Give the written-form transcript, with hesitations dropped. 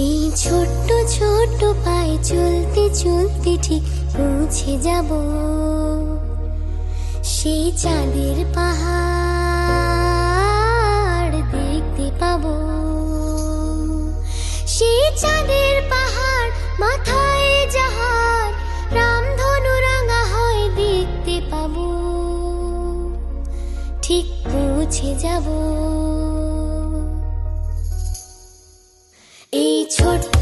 এই ছোট্ট ছোট্ট পায়ে চলতে চলতে ঠিক পৌঁছে যাব সেই চাঁদের পাহাড় দেখতে পাবো। সেই চাঁদের পাহাড় মাথায় যাহার রামধনু রাঙা হয় দেখতে পাবো, ঠিক পৌঁছে যাব। এই ছোট্ট